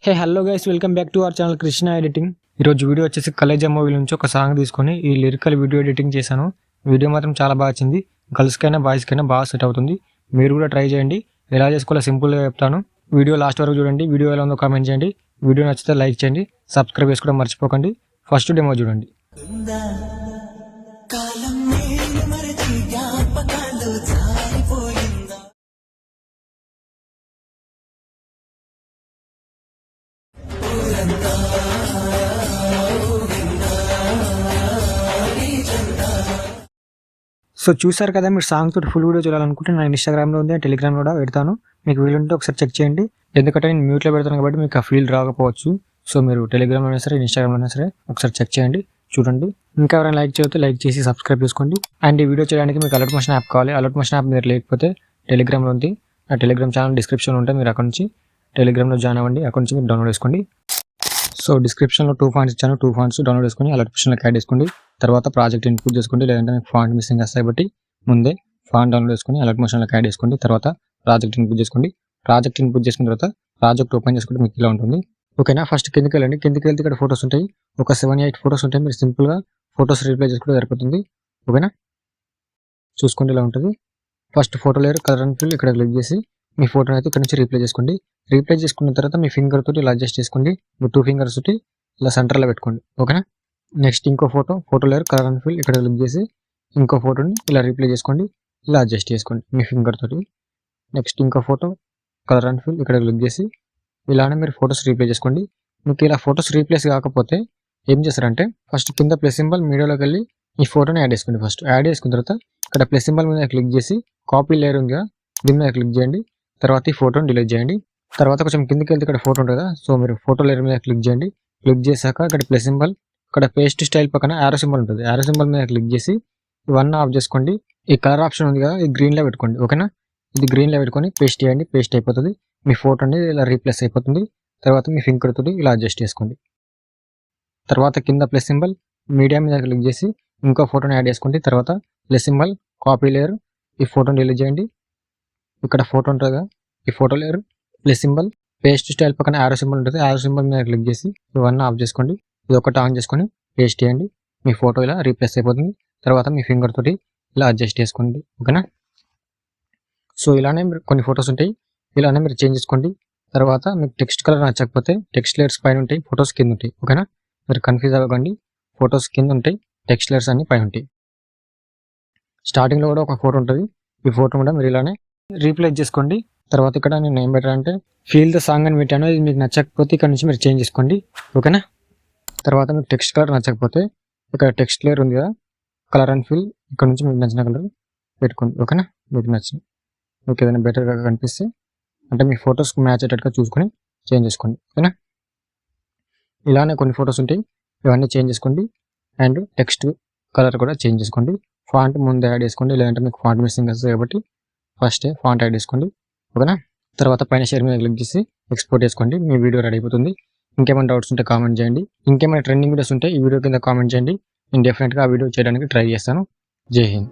Hey hello guys, welcome back to our channel Krishna editing. ఈరోజు video వచ్చేసి Khaleja movie నుంచి ఒక సాంగ్ తీసుకొని ఈ లిరికల్ వీడియో ఎడిటింగ్ చేశాను. వీడియో మాత్రం చాలా బాగా వచ్చింది. గర్ల్స్కైనా బాయ్స్కైనా బాగా సెట్ అవుతుంది. మీరు కూడా ట్రై చేయండి. ఎలా చేసుకోవాలో సింపుల్గా చెప్తాను. వీడియో లాస్ట్ వరకు చూడండి. వీడియో ఎలా ఉందో కామెంట్ చేయండి. వీడియో నచ్చితే లైక్ చేయండి. సబ్స్క్రైబ్ చేసుకోవడం మర్చిపోకండి. ఫస్ట్ డెమో చూడండి. సో చూసారు కదా, మీరు సాంగ్ తోటి ఫుల్ వీడియో చూడాలనుకుంటే నా ఇన్స్టాగ్రామ్లో ఉంది, టెలిగ్రామ్లో కూడా పెడతాను. మీకు వీలుంటే ఒకసారి చెక్ చేయండి. ఎందుకంటే నేను మ్యూట్లో పెడతాను కాబట్టి మీకు ఆ ఫీల్ రాకపోవచ్చు. సో మీరు టెలిగ్రామ్లో అయినా సరే, ఇన్స్టాగ్రామ్లో అయినా సరే ఒకసారి చెక్ చేయండి, చూడండి. ఇంకా ఎవరైనా లైక్ చేయొద్దు, లైక్ చేసి సబ్స్క్రైబ్ చేసుకోండి. అండ్ ఈ వీడియో చేయడానికి మీకు అలర్ట్ మోషన్ యాప్ కావాలి. అలర్ట్ మోషన్ యాప్ మీరు లేకపోతే టెలిగ్రామ్లో ఉంది. ఆ టెలిగ్రామ్ ఛానల్ డిస్క్రిప్షన్ ఉంటే మీరు అక్కడ నుంచి టెలిగ్రామ్లో జాయిన్ అవ్వండి. అక్కడ నుంచి మీరు డౌన్లోడ్ చేసుకోండి. సో డిస్క్రిప్షన్లో 2 ఫాంట్స్ ఇచ్చాను. 2 ఫాంట్స్ డౌన్లోడ్ చేసుకొని అలర్ట్ మోషన్లోకి యాడ్ చేసుకోండి. తర్వాత ప్రాజెక్ట్ ఇన్పుట్ చేసుకోండి. లేదంటే మీకు ఫాంట్ మిస్సింగ్ వస్తాయి కాబట్టి ముందే ఫాంట్ డౌన్లోడ్ చేసుకొని అలర్ట్ మోషన్లోకి యాడ్ చేసుకోండి. తర్వాత ప్రాజెక్ట్ ఇన్పుట్ చేసుకోండి. ప్రాజెక్ట్ ఇన్పుట్ చేసుకున్న తర్వాత ప్రాజెక్ట్ ఓపెన్ చేసుకుంటే మీకు ఇలా ఉంటుంది. ఓకేనా. ఫస్ట్ కిందకి వెళ్ళండి. కిందకి వెళ్తే ఇక్కడ ఫోటోస్ ఉంటాయి. ఒక 7-8 ఫోటోస్ ఉంటాయి. మీరు సింపుల్గా ఫోటోస్ రీప్లే చేసుకుంటే సరిపోతుంది. ఓకేనా. చూసుకోండి ఇలా ఉంటుంది. First photo layer colour and fill ఇక్కడ క్లిక్ చేసి మీ ఫోటోని అయితే ఇక్కడ నుంచి రీప్లే చేసుకోండి. రీప్లే చేసుకున్న తర్వాత మీ ఫింగర్ తోటి ఇలా అడ్జస్ట్ చేసుకోండి. మీ 2 ఫింగర్స్ తోటి ఇలా సెంటర్లో పెట్టుకోండి. ఓకేనా. నెక్స్ట్ ఇంకో photo layer colour and fill ఇక్కడ క్లిక్ చేసి ఇంకో ఫోటోని ఇలా రీప్లే చేసుకోండి. ఇలా అడ్జస్ట్ చేసుకోండి మీ ఫింగర్ తోటి. నెక్స్ట్ ఇంకో ఫోటో కలర్ అండ్ ఫిల్ ఇక్కడ క్లిక్ చేసి ఇలానే మీరు ఫోటోస్ రీప్లే చేసుకోండి. మీకు ఇలా ఫోటోస్ రీప్లేస్ కాకపోతే ఏం చేస్తారంటే ఫస్ట్ కింద ప్లస్ సింబల్ మీడియాలోకి వెళ్ళి ఈ ఫోటోని యాడ్ చేసుకోండి. ఫస్ట్ యాడ్ చేసుకున్న తర్వాత ఇక్కడ ప్లస్ సింబల్ మీద క్లిక్ చేసి కాపీ లేయర్ ఉంది కదా, దీని మీద క్లిక్ చేయండి. తర్వాత ఈ ఫోటోని డిలీట్ చేయండి. తర్వాత కొంచెం కిందకి వెళ్తే ఇక్కడ ఫోటో ఉంటుంది కదా, సో మీరు ఫోటో లేయర్ మీద క్లిక్ చేయండి. క్లిక్ చేశాక ఇక్కడ ప్లస్ సింబల్, ఇక్కడ పేస్ట్ స్టైల్ పక్కన యారో సింబల్ ఉంటుంది. యారో సింబల్ మీద క్లిక్ చేసి ఇవన్నీ ఆఫ్ చేసుకోండి. ఈ కలర్ ఆప్షన్ ఉంది కదా, ఈ గ్రీన్లో పెట్టుకోండి. ఓకేనా. ఇది గ్రీన్లో పెట్టుకొని పేస్ట్ చేయండి. పేస్ట్ అయిపోతుంది. మీ ఫోటో అనేది ఇలా రీప్లేస్ అయిపోతుంది. తర్వాత మీ ఫింగర్ తోటి ఇలా అడ్జస్ట్ చేసుకోండి. తర్వాత కింద ప్లస్ సింబల్ మీడియా మీద క్లిక్ చేసి ఇంకో ఫోటోని యాడ్ చేసుకోండి. తర్వాత ప్లస్ సింబల్ కాపీ లేయర్, ఈ ఫోటోని డిలీట్ చేయండి. ఇక్కడ ఫోటో ఉంటుంది కదా, ఈ photo layer plus symbol paste style పక్కన యారో సింబల్ ఉంటుంది. యారో సింబల్ మీద క్లిక్ చేసి ఇవన్నీ ఆఫ్ చేసుకోండి. ఇది ఒకటి ఆన్ చేసుకొని పేస్ట్ చేయండి. మీ ఫోటో ఇలా రీప్లేస్ అయిపోతుంది. తర్వాత మీ ఫింగర్ తోటి ఇలా అడ్జస్ట్ చేసుకోండి. ఓకేనా. సో ఇలానే మీరు కొన్ని ఫొటోస్ ఉంటాయి, ఇలానే మీరు చేంజ్ చేసుకోండి. తర్వాత మీకు టెక్స్ట్ కలర్ నచ్చకపోతే టెక్స్ట్ లేయర్స్ పైన ఉంటాయి, ఫొటోస్ కింద ఉంటాయి. ఓకేనా. మీరు కన్ఫ్యూజ్ అవ్వకండి. ఫొటోస్ కింద ఉంటాయి, టెక్స్ట్ లేయర్స్ అన్ని పైన ఉంటాయి. స్టార్టింగ్లో కూడా ఒక ఫోటో ఉంటుంది. ఈ ఫోటో కూడా మీరు ఇలానే రీప్లేస్ చేసుకోండి. తర్వాత ఇక్కడ నేను ఏం పెట్టానంటే ఫీల్ ద సాంగ్ అని పెట్టాను. ఇది మీకు నచ్చకపోతే ఇక్కడ నుంచి మీరు చేంజ్ చేసుకోండి. ఓకేనా. తర్వాత మీకు టెక్స్ట్ కలర్ నచ్చకపోతే ఇక్కడ టెక్స్ట్ లేయర్ ఉంది కదా, కలర్ అండ్ ఫిల్, ఇక్కడ నుంచి మీకు నచ్చిన కలర్ పెట్టుకోండి. ఓకేనా. మీకు నచ్చిన మీకు ఏదైనా బెటర్గా కనిపిస్తే అంటే మీ ఫొటోస్కి మ్యాచ్ అయ్యేటట్టుగా చూసుకొని చేంజ్ చేసుకోండి. ఓకేనా. ఇలానే కొన్ని ఫొటోస్ ఉంటాయి, ఇవన్నీ చేంజ్ చేసుకోండి. అండ్ టెక్స్ట్ కలర్ కూడా చేంజ్ చేసుకోండి. ఫాంట్ ముందు యాడ్ చేసుకోండి, లేదంటే మీకు ఫాంట్ మిస్సింగ్ వస్తుంది కాబట్టి ఫస్టే ఫాంట్ యాడ్ చేసుకోండి. ఓకేనా. తర్వాత పైన షేర్ మీద క్లిక్ చేసి ఎక్స్పోర్ట్ చేసుకోండి. మీ వీడియో రెడీ అయిపోతుంది. ఇంకేమైనా డౌట్స్ ఉంటే కామెంట్ చేయండి. ఇంకేమైనా ట్రెండింగ్ వీడియోస్ ఉంటే ఈ వీడియో కింద కామెంట్ చేయండి. నేను డెఫినెట్గా ఆ వీడియో చేయడానికి ట్రై చేస్తాను. జై హింద్.